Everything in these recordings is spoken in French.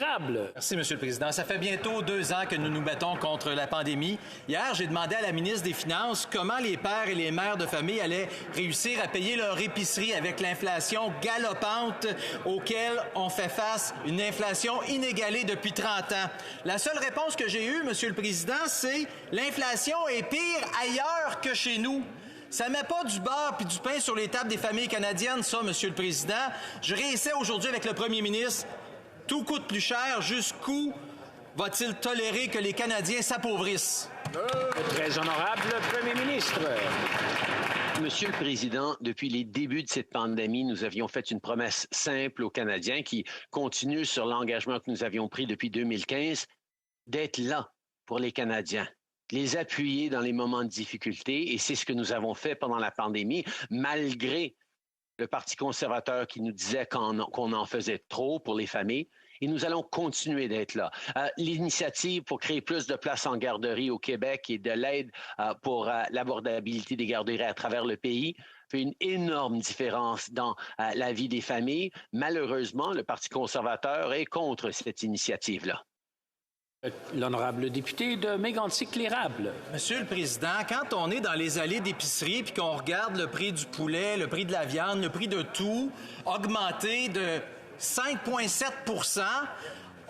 Merci, M. le Président. Ça fait bientôt 2 ans que nous nous battons contre la pandémie. Hier, j'ai demandé à la ministre des Finances comment les pères et les mères de famille allaient réussir à payer leur épicerie avec l'inflation galopante auquel on fait face, une inflation inégalée depuis 30 ans. La seule réponse que j'ai eue, M. le Président, c'est « l'inflation est pire ailleurs que chez nous ». Ça met pas du beurre puis du pain sur les tables des familles canadiennes, ça, M. le Président. Je réessaie aujourd'hui avec le premier ministre. Tout coûte plus cher. Jusqu'où va-t-il tolérer que les Canadiens s'appauvrissent? Très honorable Premier ministre. Monsieur le Président, depuis les débuts de cette pandémie, nous avions fait une promesse simple aux Canadiens qui continue sur l'engagement que nous avions pris depuis 2015, d'être là pour les Canadiens, les appuyer dans les moments de difficulté. Et c'est ce que nous avons fait pendant la pandémie, malgré le Parti conservateur qui nous disait qu'on en faisait trop pour les familles. Et nous allons continuer d'être là. L'initiative pour créer plus de places en garderie au Québec et de l'aide pour l'abordabilité des garderies à travers le pays fait une énorme différence dans la vie des familles. Malheureusement, le Parti conservateur est contre cette initiative-là. L'honorable député de Mégantic-L'Érable. Monsieur le Président, quand on est dans les allées d'épicerie puis qu'on regarde le prix du poulet, le prix de la viande, le prix de tout augmenter de 5,7 %,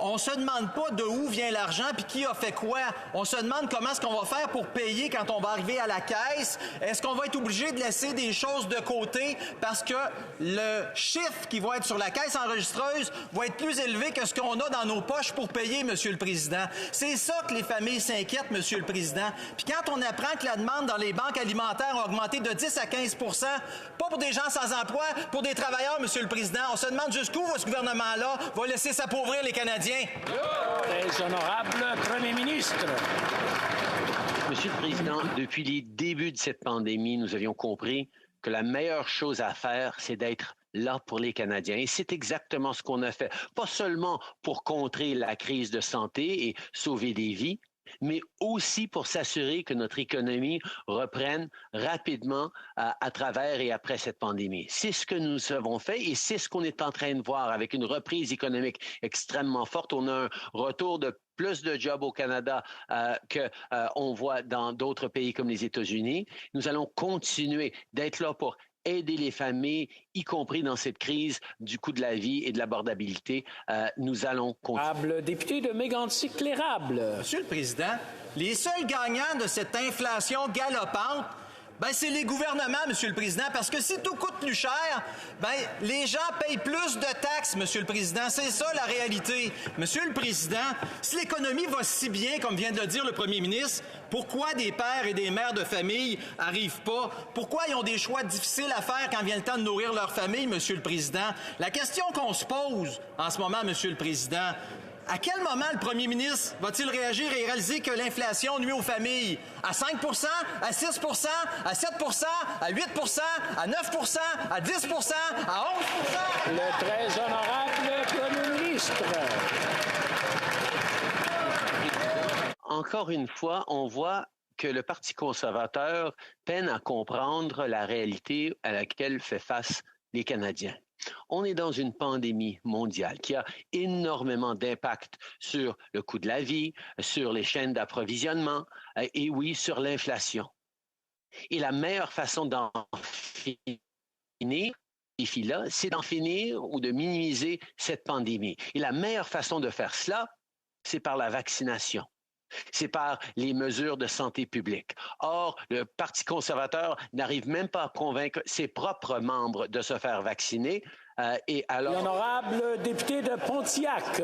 on se demande pas de où vient l'argent puis qui a fait quoi. On se demande comment est-ce qu'on va faire pour payer quand on va arriver à la caisse. Est-ce qu'on va être obligé de laisser des choses de côté parce que le chiffre qui va être sur la caisse enregistreuse va être plus élevé que ce qu'on a dans nos poches pour payer, Monsieur le Président. C'est ça que les familles s'inquiètent, Monsieur le Président. Puis quand on apprend que la demande dans les banques alimentaires a augmenté de 10 à 15 %, pas pour des gens sans emploi, pour des travailleurs, Monsieur le Président, on se demande jusqu'où ce gouvernement-là va laisser s'appauvrir les Canadiens. Très honorable Premier ministre. Monsieur le Président, depuis les débuts de cette pandémie, nous avions compris que la meilleure chose à faire, c'est d'être là pour les Canadiens. Et c'est exactement ce qu'on a fait. Pas seulement pour contrer la crise de santé et sauver des vies, mais aussi pour s'assurer que notre économie reprenne rapidement à travers et après cette pandémie. C'est ce que nous avons fait et c'est ce qu'on est en train de voir avec une reprise économique extrêmement forte. On a un retour de plus de jobs au Canada qu'on voit dans d'autres pays comme les États-Unis. Nous allons continuer d'être là pour aider les familles, y compris dans cette crise du coût de la vie et de l'abordabilité. Nous allons continuer. Député de Mégantic-L'Érable. Monsieur le Président, les seuls gagnants de cette inflation galopante, c'est les gouvernements, Monsieur le Président, parce que si tout coûte plus cher, les gens payent plus de taxes, Monsieur le Président. C'est ça, la réalité. Monsieur le Président, si l'économie va si bien, comme vient de le dire le premier ministre, pourquoi des pères et des mères de famille arrivent pas? Pourquoi ils ont des choix difficiles à faire quand vient le temps de nourrir leur famille, Monsieur le Président? La question qu'on se pose en ce moment, Monsieur le Président, à quel moment le premier ministre va-t-il réagir et réaliser que l'inflation nuit aux familles? À 5 %, à 6 % à 7 % à 8 % à 9 % à 10 % à 11 %? Le très honorable Premier ministre. Encore une fois, on voit que le Parti conservateur peine à comprendre la réalité à laquelle fait face les Canadiens. On est dans une pandémie mondiale qui a énormément d'impact sur le coût de la vie, sur les chaînes d'approvisionnement et oui, sur l'inflation. Et la meilleure façon d'en finir, défi-là, c'est d'en finir ou de minimiser cette pandémie. Et la meilleure façon de faire cela, c'est par la vaccination. C'est par les mesures de santé publique. Or, le Parti conservateur n'arrive même pas à convaincre ses propres membres de se faire vacciner. Et alors... L'honorable député de Pontiac.